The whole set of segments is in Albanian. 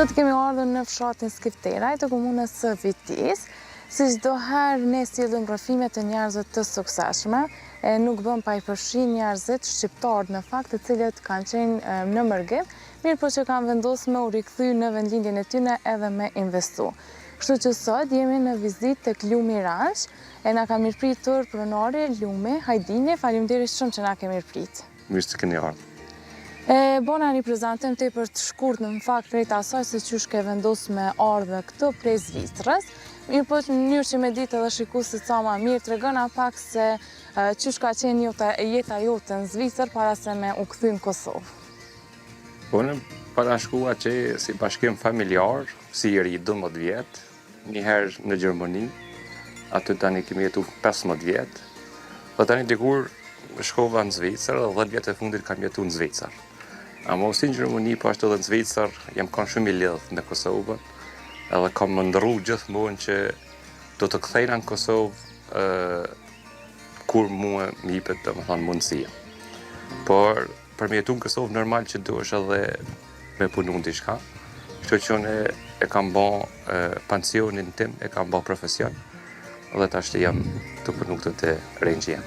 Sot kemi ardhur në fshatin Skifteraj të komunës së Vitis. Si çdo herë ne sillim rrëfime të njerëzve të suksesshme, e nuk bën pa i përfshi njerëzit shqiptar në fakt të cilët kanë qenë në mërgim, mirë po që kanë vendosur me u rikthy në vendlindjen e tyre edhe me investu. Kështu që sot jemi në vizitë tek Lumi Ranch, e na ka mirëpritur pronari Lumi Hajdini. Faleminderit shumë që na ke mirëprit. Mirë se keni ardhur. Bona një prezentim të për të shkurt në fakt krejt asaj se qysh ke vendos me ardhe këto prej Zvicrës. Mirë po në mënyrë që me ditë edhe shikuesit sa ma mirë, tregona pak se qysh ka qenë jeta jote në Zvicër para se me u kthy në Kosovë. Unë parashkua që si bashkim familjar, si i ri 12 vjet, njëherë në Gjermani, aty tani kemi jetu 15 vjet, dhe tani dikur shkova në Zvicër, 10 vjet e fundit kam jetu në Zvicër. Ama si në Gjermani, po ashtu edhe në Zvicër, jam kanë shumë i lidhë me Kosovën, edhe kam më ndërru gjithmonë që do të kthejna në Kosovë kur mua më jepet domethënë mundësia. Por për me jetu në Kosovë normal që duhesh edhe me punu në diçka. Kështu që unë e kam bë pensionin tim, e kam bë profesion, dhe tash jam të punu këtë të rengjë jam.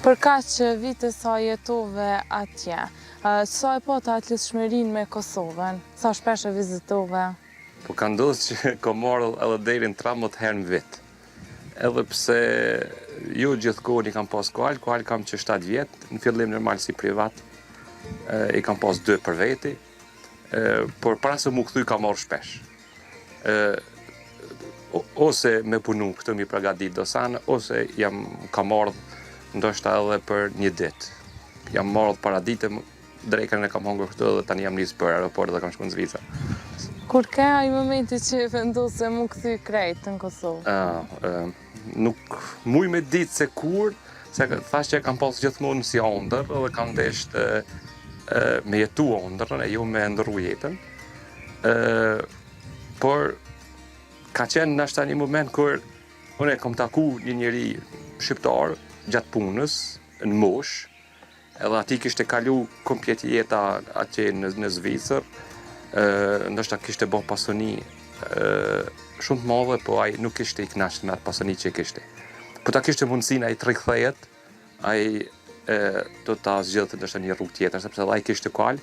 Për kaq vite sa jetove atje, sa e po të atletshmërinë me Kosovën? Sa shpesh e vizitove? Po ka ndodhur që kam marrë edhe deri në 13 herë në vit. Edhe pse jo gjithkohë i kam pas koal kam që 7 vjet, në fillim normal si privat, i kam pas 2 për veti, por para se mu kthy kam marrë shpesh. Ose me punu këtë mi përgatit dosane, ose kam marrë ndoshta edhe për një ditë. Jam marrë para dite, drekën e kam hongër këtu dhe tani jam nisë për aeroport dhe kam shku në Zvicër. Kur ka ai momenti që vendos se mu kthy krejt në Kosovë? Nuk muj me ditë se kur, se thash që kam pas gjithmonë si ondër dhe kam desht me jetu ondërën e jo me ndërru jetën. Por ka qenë nashta një moment kur unë e kam taku një njeri shqiptar gjatë punës, në mosh, edhe ati kishte kalu komplet jeta atje në Zvicër, ndoshta kishte bërë pasoni shumë të madhe, po ai nuk kishte i kënaqur me atë pasoni që kishte. Po ta kishte mundësinë ai të rikthehet, ai do ta zgjedhte ndoshta një rrugë tjetër, sepse ai kishte kual,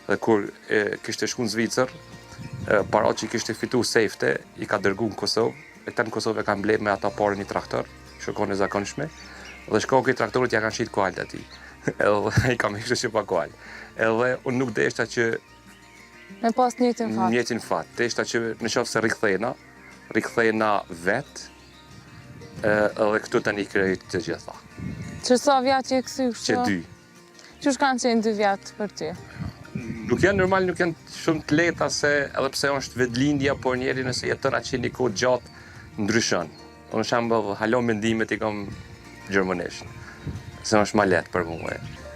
dhe kur kishte shku në Zvicër, para që kishte fitu safety, i ka dërgu në Kosovë, e këta në Kosovë e ka mbledh me ata parë një traktor, shkon e zakonshme, dhe shko këj traktorit ja kanë shit kualt ati. Edhe i kam ishte që pa kual. Edhe unë nuk deshta që me pas njëtin fat. Njëtin fat. Deshta që në qoftë se rikthejna vetë, edhe këtu tani krejt të gjitha. Që sa vjatë që e kësy kështu? Që 2. Qysh kanë qenë 2 vjatë për ty? Nuk janë normal, nuk janë shumë të lehta se edhe pse është vetëlindja, por njeri nëse jeton atë një kohë gjatë ndryshon. Unë shembull halo mendimet i kam gjermanisht, se është ma letë për mua.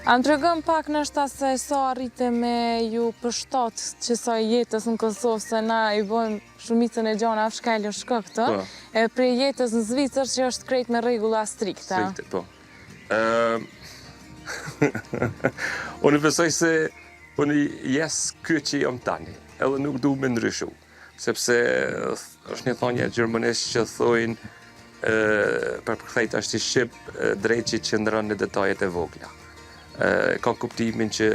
A më tregëm pak nështë se sa arrite me ju përshtat që sa jetës në Kosovë, se na i bojmë shumicën e gjana shkallë shko këtë, e prej jetës në Zvicër që është krejt me regula strikte. Strikte, po. Unë besoj se unë jes këtë që jam tani, edhe nuk du me ndryshu, sepse është një thonje gjermanisht që thojnë për përkthejt është i Shqip, drejt që qëndron në detajet e vogla. Ka kuptimin që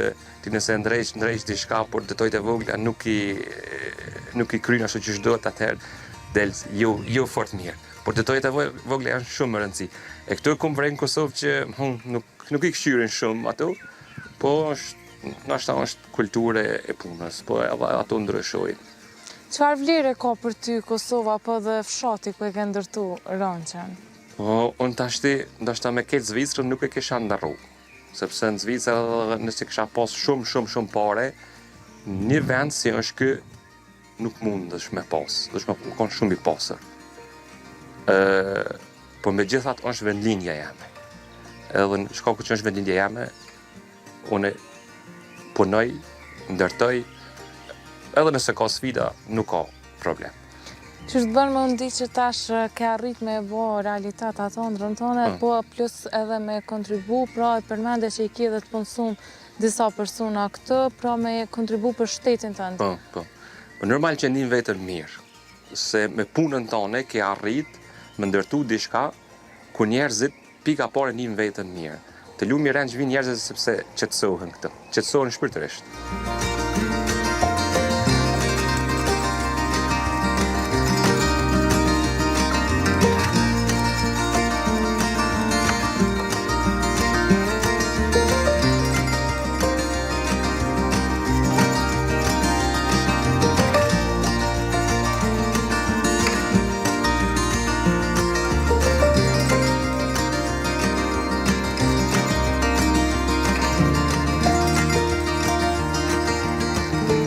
ti nëse ndrejsh diçka, por detajet e vogla nuk i kryen ashtu që ç'dohet, atëherë del jo fort mirë. Por detajet e vogla janë shumë më rëndësi. E këtu kom vrej në Kosovë që nuk i këshyrin shumë ato, po nashta është kulture e punës, po ato ndryshojnë. Çfarë vlerë ka për ty Kosova, po dhe fshati ku e ke ndërtu Ranchen? Unë tashti, ndoshta me këtë Zvicrën nuk e kisha ndarru. Sepse në Zvicrë nëse kisha pas shumë pare, një vend si është ky nuk mundesh me pas, do të më kon shumë i pasur. Po megjithatë është vendlinja jame. Edhe në shkaku që është vendlinja jame, unë punoj, ndërtoj, edhe nëse ka sfida, nuk ka problem. Që është bërë më ndi që tash ke arrit me bo realitet ato ndrën tone, po plus edhe me kontribu, pra e përmende që i kje dhe të punësum disa persona këtë, pra me kontribu për shtetin të ndë. Po. Po normal që ndin vetën mirë, se me punën tonë ke arrit me ndërtu diçka ku njerëzit pika parë ndin vetën mirë. Të lumi Ranch vin njerëzit sepse qetësohen këtë, qetësohen shpirtërisht.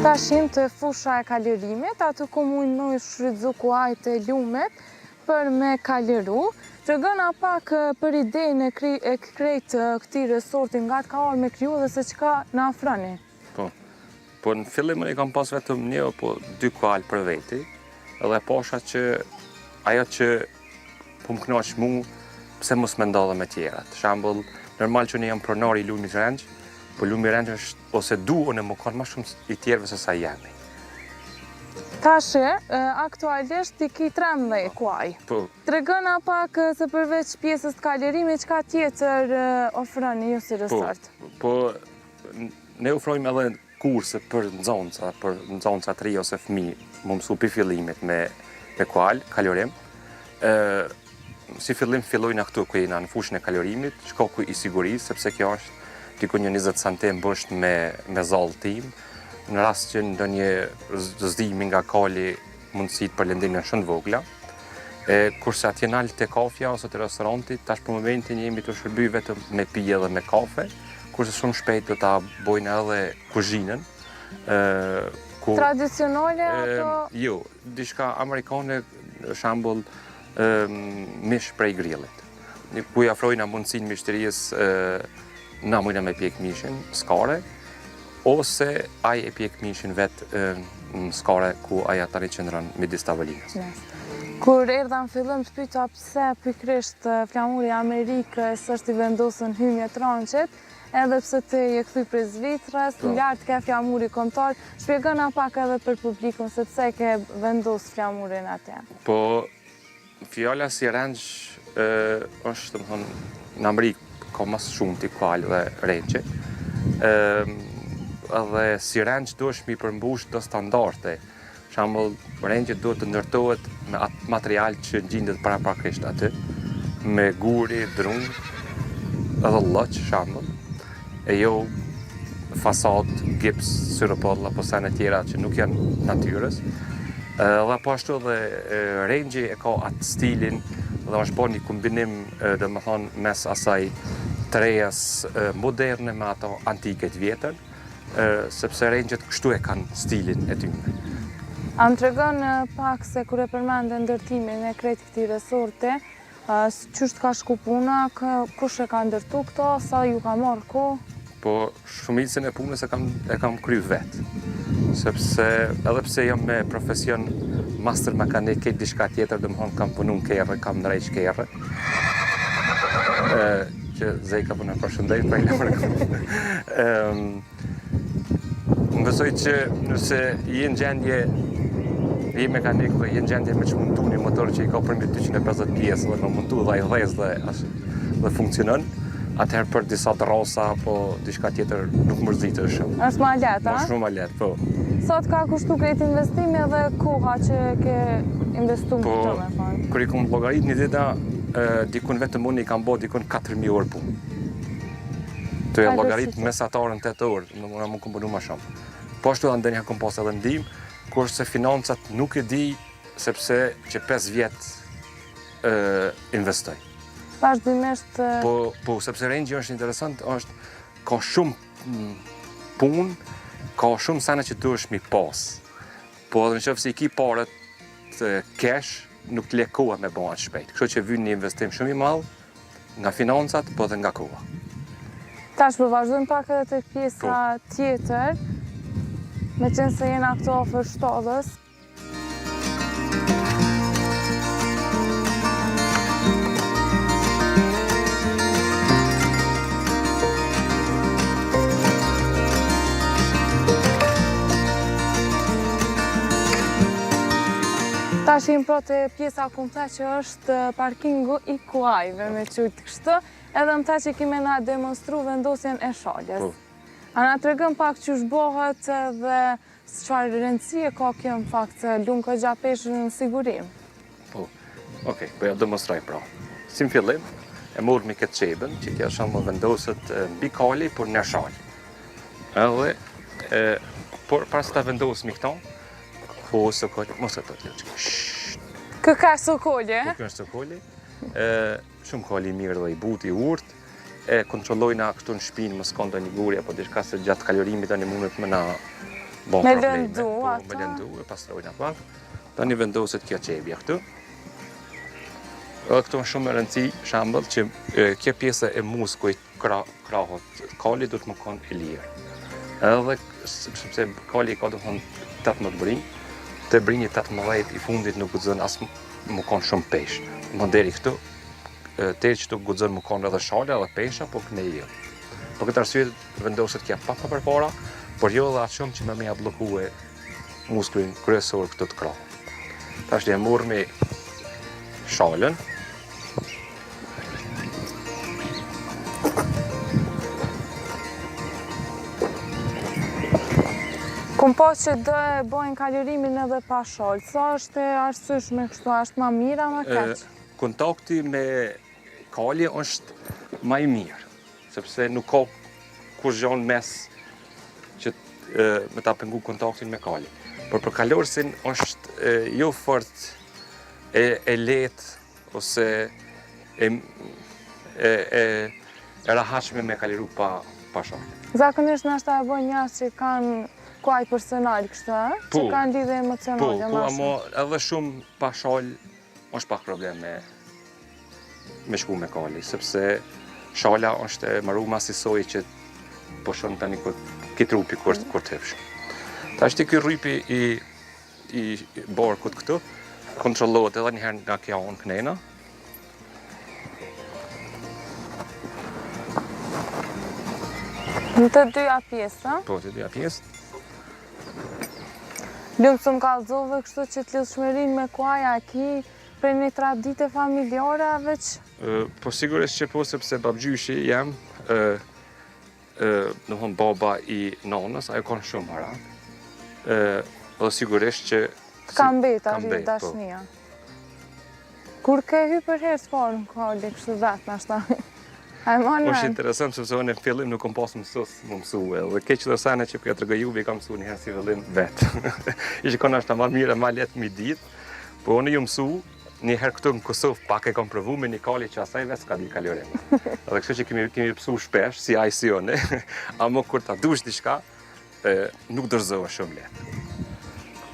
Tashim të fusha e kalirimit, aty ku mund shfrytzu kuajt e lumet për me kaliru. Tregona pak për idenë e krejt këtij resorti nga të ka orë me kriju dhe se çka na ofroni. Po në fillim e kam pas vetëm një apo 2 kual për veti, edhe posha që ajo që po më kënaq mu, pse mos më ndodhe me tjerat. Për shembull, normal që ne jam pronar i Lumit Ranch, po Lumi Ranch është ose du unë më kanë më shumë i tjerëve se sa jemi. Tashe, aktualisht i ki 13 kuaj. Po. Tregona pak se përveç pjesës të kalirimit, çka tjetër ofroni ju si resort? Po, ne ofrojmë edhe kurse për nxonca 3 ose fëmijë, më mësu për fillimit me kual, kalorim. Si fillim fillojnë këtu ku jena në fushën e kalorimit, shkoku i sigurisë, sepse kjo është diku një 20 centim bësht me zallë tim, në rast që ndonjë zdimi nga kali mundësit për lëndimin shumë vogla. Kurse atje nalë të kafja ose të restorantit, tash për momentin jemi të shërby vetëm me pije dhe me kafe, kurse shumë shpejt do ta bojnë edhe kuzhinën. Tradicionale apo? Jo, diçka amerikane, shembull mish prej grillit. Ku i afrojnë mundësinë mishterisë na mujna me pjek mishin, skare, ose aj e pjek mishin vetë në skare ku aja tani qëndron midis tavolinës. Kur erdha në fillim të pyeta pse pikërisht flamuri Amerikës është i vendosur në hymjet Ranchit, edhe pse ti je kthy prej Zvicrës, lart ka flamuri kombëtar, shpjegona pak edhe për publikun se pse ke vendosur flamurin atje. Po fjala si Ranch është domethënë në Amerikë ka mas shumë t'i kual dhe renqe. Edhe si renqë do është mi përmbush do standarte. Shambull, renqe do të ndërtohet me atë material që gjindet paraprakisht aty, me guri, drun, edhe lëq, shambull, e jo fasad, gips, syropoll, apo sene tjera që nuk janë natyrës. Dhe po ashtu dhe renqe e ka atë stilin dhe është bo një kombinim dhe më thonë mes asaj të rejas moderne me ato antiket vjetër, sepse renqet kështu e kanë stilin e tyre. A më tregon pak se kur e përmende ndërtimin e krejt këtij resorti, çështë ka shku puna, kush e ka ndërtu këto, sa ju ka marrë kohë? Po shumicën e punës e kam kry vetë, sepse edhe pse jam me profesion master mekanik, ke diçka tjetër, domethënë kam punu në kerre, kam ndrejq kerre. Që Zejka po na përshëndet prej Lemrë. Më besoj që nëse je në gjendje, je mekanik dhe je në gjendje me që mundu një motor që i ka përmjet 250 pjesë dhe në mundu dhe i dhez dhe funksionon, atëherë për disa terrasa apo diçka tjetër nuk mërzitë shumë. Është ma lehtë, a? Është shumë ma lehtë, po. Sot ka kushtu krejt investimi dhe koha që ke investu më të me thonë? Kër i kom llogarit një dita, dikun vetëm unë i kam bo dikun 4.000 orë punë. Të e llogarit mesatarën 8 orë, nuk kom punu ma shumë. Po ashtu dhe ndenja kom pas edhe ndim, kurse financat nuk e di, sepse që 5 vjetë investoj. Vazhdimisht... Po, sepse renqi është interesant, ka shumë punë, ka shumë sene që tu është mi pas. Po edhe në qëfë si i ki parët cash, nuk të lekohet me bëhat shpejt. Kështu që vynë një investim shumë i madhë nga financat, po dhe nga koha. Tash për vazhdojmë pak edhe të pjesa tjetër, me qenë se jena këto ofër shtodhës. Tash jemi pra te pjesa komplet që është parkingu i kuajve me qujtë kështu, edhe më tha që kime na demonstru vendosjen e shaljes. A na tregën pak që shbohet edhe çfarë rëndësie ka kjo në fakt se lumë ka gja peshën në sigurim? Po, okej, po ja demonstroj pra. Si në fillim, e morëm këtë qebën, që kjo shumë vendoset mbi kali, por në shal. Edhe, por pas ta vendosmi këto, po sokolli, mos e të të lëqë. Kë ka sokolli, Kë është sokolli, shumë kali mirë dhe i butë, i urt, e kontrollojna këtu në shpinë, mos ka ndonjë gurje, apo diçka se gjatë kalorimit tani mundet më na bon me probleme. lëndu Po, ato. me lëndu, e pastrojna pak. Tani vendoset kjo qebja këtu. Edhe këtu është shumë e rëndësi, shembull, që kjo pjesë e muskujt krahut kali duhet më konë e lirë. Edhe sepse kali ka domethënë 18 brinj, te brinji 18 i fundit nuk guxon as më konë shumë pesh. Më deri këtu, deri që tu guxon më konë edhe shala edhe pesha, po këne i. Po këtë arsye vendoset kja pak më përpara, por jo edhe atë shumë që me ja bllokue muskullin kryesor këtu të krahut. Tash e morr me shalën. Kum po që do e bojnë kalorimin edhe pa shalë, sa është e arsyeshme kështu, është ma mira, ma keq? Kontakti me kali është ma i mirë, sepse nuk ka kur gjanë mes që me ta pengu kontaktin me kali. Por për kalorësin është jo fort e lehtë ose e rahatshme me kaliru pa shalë. Zakonisht nashta e bojnë njerëz që kanë kuaj personal kështu, që kanë lidhje emocionale. Po, ama edhe shumë pa shalë është pak problem me shku me kali, sepse shala është e maru masisoj që po shonë tani ki trupi kur të hepshë. Ta është ky rrypi i barkut këtu, kontrollohet edhe njëherë nga kja onë kënena. Në të dyja pjesë, Po, të dyja pjesë. Lumë së më kallëzove kështu që të lidhshmërinë me kuaja ki prej një tradite familjare veç? Po sigurisht që po, sepse babgjyshi jam, domethënë baba i nanës, ajo kanë shumë harak. Dhe sigurisht që Ka mbet arrit dashnia. Kur ke hy për herë të parë në kali kështu vetë nashta? Është interesant sepse unë në fillim nuk kom pas mësues më mësue, dhe keq do sane që ja tregoj juve kam mësuar një herë si fillim vetë. Ishte kanë ashta më mirë, më lehtë mi ditë, po unë ju mësu një herë këtu në Kosovë pak e kam provu me një kali që asaj vetë s'ka di kalorim. Edhe kështu që kemi pësu shpesh, si ai si unë, ama kur ta dush diçka, nuk dorëzohet shumë lehtë.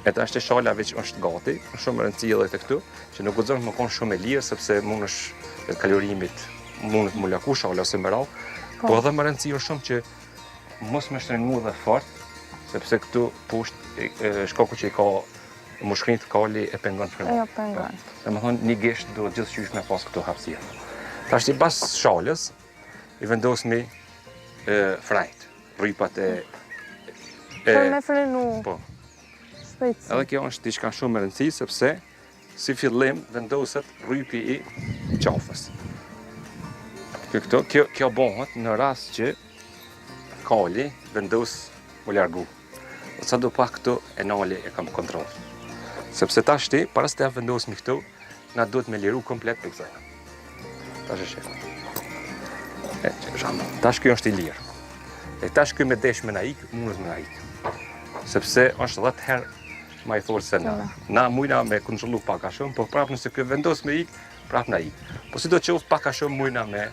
E tash shala veç është gati, shumë e rëndësishme edhe këtu, që nuk guxon më konë shumë e lirë sepse mundesh kalorimit mundet më laku shala ose më rau, po edhe më rëndësishme shumë që mos më shtrëngu dhe fort, sepse këtu poshtë shkaku që i ka mushkërinj të kali e pengon frymën. Jo, pengon. Domethënë një gisht duhet gjithçysh me pas këtu hapësirë. Tash pas shalës i vendosni frajt, rrypat Për me frenu. Po. Shpejtësi. Edhe kjo është diçka shumë e rëndësishme sepse si fillim vendoset rrypi i qafës. Kjo bëhet në rast që kali vendos u largu. Sa do pak këtu e nali e kam kontroll. Sepse tash ti, para se të vendosmi këtu, na duhet me liru komplet për kësaj. Tash e shef. Tash kjo është i lirë. E tash kjo me desh me na ik, mundet me na ik. Sepse është 10 herë ma i thorë se na. Na mujna me kontrollu pak a shumë, po prapë nëse kjo vendos me ik, prapë na ik. Po si do qoftë pak a shumë mujna me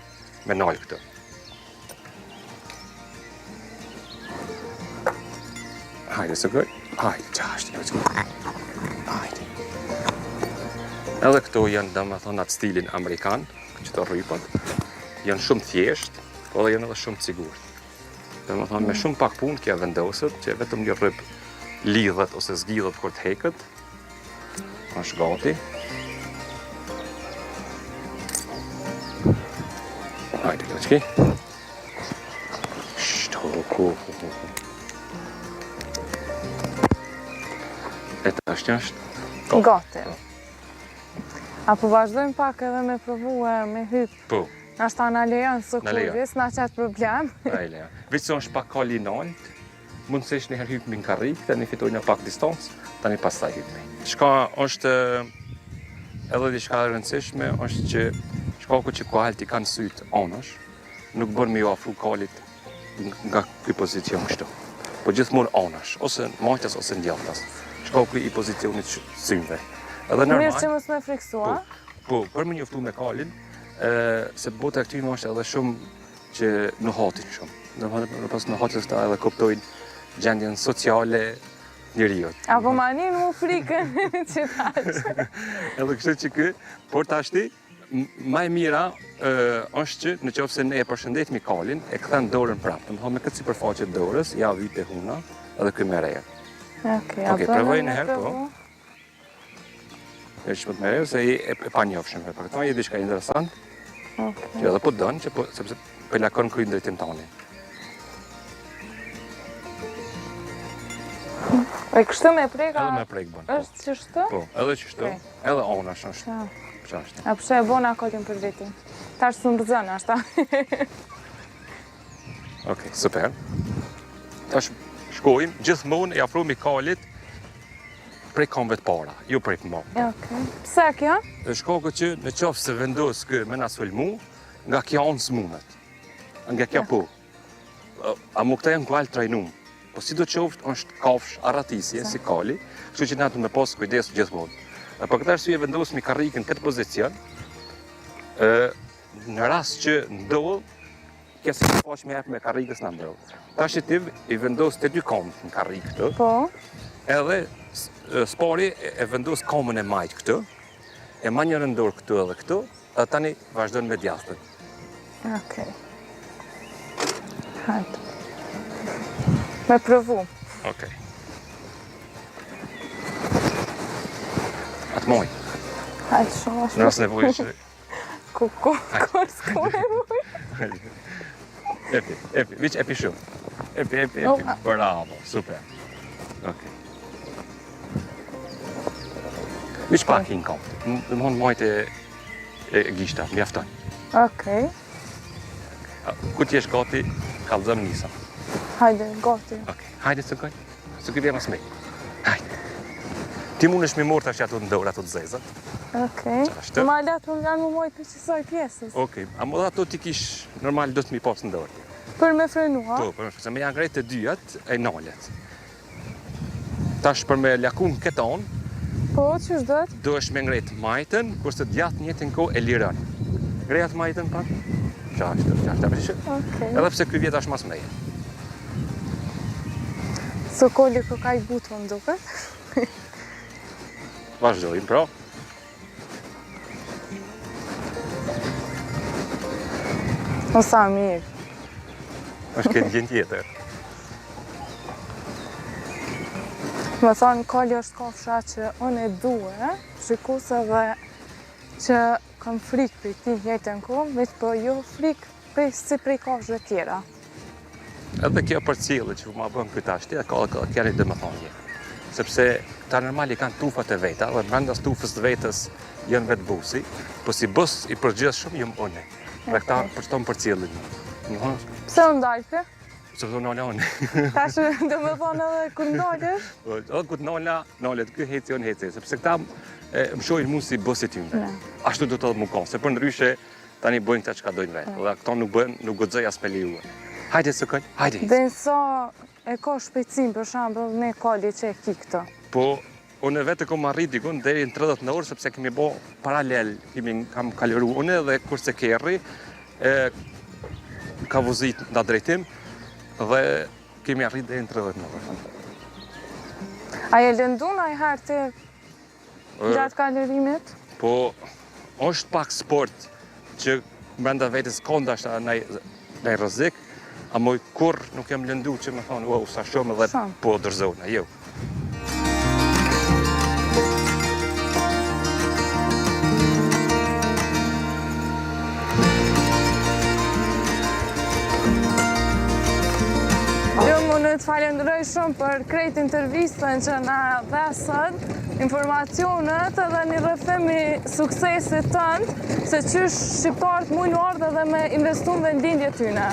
nalë këtu. Hajde së gëj. Hajde, qashti. Hajde. Edhe këto janë domethënë atë stilin amerikan, këto rrypat. Janë shumë thjesht, po edhe janë edhe shumë të sigurt. Domethënë me shumë pak punë kja vendoset, që vetëm një rryp lidhet ose zgjidhet kur të heket. Është gati. Hajde, Loçki. E tash është Gati. Apo vazhdojmë pak edhe me provu me hyp. Po. Na shta na lejon së Na lejon. kurvis, na qatë problem. Ajle. Veç se është pak kali nalt, mund të sesh një herë hyp me në karrik, tani fitoj në pak distancë, tani pastaj hyp. Shka është edhe diçka e rëndësishme, është që shkaku që kualti kanë sytë anash, nuk bën me ju afru kalit nga ky pozicion kështu. Po gjithmonë anash, ose majtas ose ndjelltas. Shkaku i pozicionit synve. Edhe Mirë normal. që mos me friksua. Po, për më njoftu me kalin, se bota e këtyre është edhe shumë që në hatin shumë. Në pas në hatin ta edhe kuptojnë gjendjen sociale njeriut. Apo manin mu frikën që tash. Edhe kështu që kë, por tashti, më e mira është që në qoftë se ne e përshëndetmi kalin, e kthen dorën prapë. Domethënë me këtë sipërfaqe të dorës, ja vyt e huna, edhe ky merr re. Okej, provoj një herë, po. E që më të mereu, se e pa njofshme. Për këto e diçka interesant, që edhe po dënë, sepse për lakon kryin drejtim tani. E kështu me preka... Edhe me prek bën. është që shtë? Po, edhe që shtë. Edhe onash është. Qashtë. A pse e bona kolin për vitin? Tash së mbëzën, ashta. Okej, super. Tash shkojmë, gjithmonë e afrohemi kalit prej kamëve të para, jo prej pëmave. Pse kjo? Shkaku që në qoftë se vendos kë me na sulmu, nga kjo anë s'munët. Nga kjo po. A mu këta janë kual trajnum. Po si do qoftë është kafsh arratisje si kali, kështu që na du me pas kujdes gjithmonë. Për këtë arsye vendosmi karrikën këtë pozicion, në rast që ndodh, kjo si pash me jep me karrikës na ndodh. Tash ti i vendos të dy kamët në karrikë këtë. Po. Edhe spari e vendos kamën e majt këtë, e ma një rëndor këtu edhe këtu, edhe tani vazhdojnë me djastën. Okej. Hajtë. Me provu. Okej. Atë moj. Hajtë shumë Në rast nevojë që... Kuku, s'ku e muj. Epi, viq epi shumë. Epi, bravo, super. Okej. Viq pak i në kam. Dhe më honë majt e gishta, mjafton. Okej. Ku t'jesh gati, kallëzëm nisa. Hajde, gati. Okej, hajde së këj. Së këj mas me. Hajde. Ti mund është mi morë tash ato në dorë, ato të zezat. Okej. Në ma letë më janë më mojtë për qësoj pjesës. Okej, a më dhe ato ti kish normal do të mi pas në dorë. Për me frenua? Po, për se me janë grejt të dyjat e nalet. Tash për me lakun këtë anë, po, që shdojt? do është me ngrejt majten, kurse djatë njëtin ko e liron. Ngrejat majten pak? Qashtë, apëshë. Okej. Edhe pse këj vjetë është mas meje. Së kolli kë ka i butë më duket. Vazhdojmë, pra. O sa mirë. është këtë gjën tjetër. Më thonë, kolli është kafsha që unë e duhe, shikusë dhe që kam frikë për ti jetën ku, veç po jo frikë si prej kafshëve tjera. Edhe kjo për cilë që ma bën këtë ashti, ka kjeri dhe më thonje. Sepse ta normali kanë tufat e veta, dhe brenda tufës të vetës janë vetë busi, po si bus i përgjithë shumë jëmë une. Dhe këta përshton për cilën. Pse u ndalë? Se përdo nëlla une. Tash do me thonë edhe kur ndalësh? Edhe këtë nallet, këtë heci onë heci, sepse këta më shojnë mu si busit tyne. Ashtu do të edhe mu konë, se për ndryshe tani bëjnë këta që ka dojnë vetë, dhe këta nuk gëdzoj as me liuë. Hajde së kënë, hajde. Dhe nësa e ka shpejtësim, për shambë, ne kalli që e ki këta. Po, unë vetë kom arrit dikun deri në 30 në orë, sepse kemi bo paralel, kam kaliru unë dhe kurse kerri, ka vuzit nga drejtim, dhe kemi arrit deri në 30 në orë. A e lëndun a i herë të gjatë kalirimit? Po, është pak sport që brenda vetës kondashta në rrezik, a moj kur nuk jam lëndu që me thonë, wow, sa shumë dhe po dërzona, jo. Jo, më në Unë të falenderoj shumë për krejt intervistën që na dha sot, informacionet edhe një rrëfim i suksesit tënd, se qysh shqiptarët mujnë ardhe dhe me investu në vendindje tyne.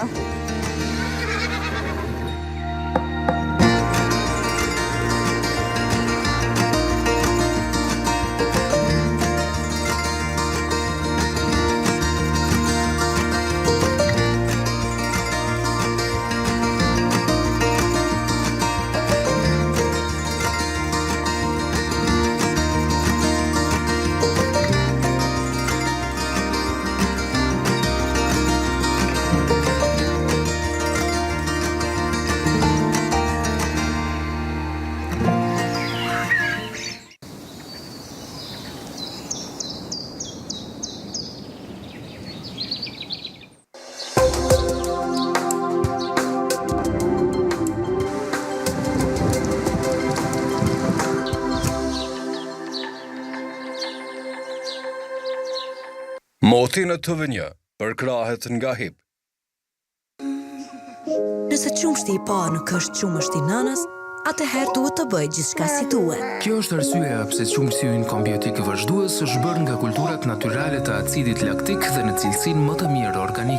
Moti në TV1 përkrahet nga hip. Nëse qumshti i parë nuk është qumështi i nënës, atëherë duhet të bëj gjithçka si duhet. Kjo është arsyeja pse qumshti ynë kombiotik vazhdues është bërë nga kulturat natyrale të acidit laktik dhe në cilësinë më të mirë organike.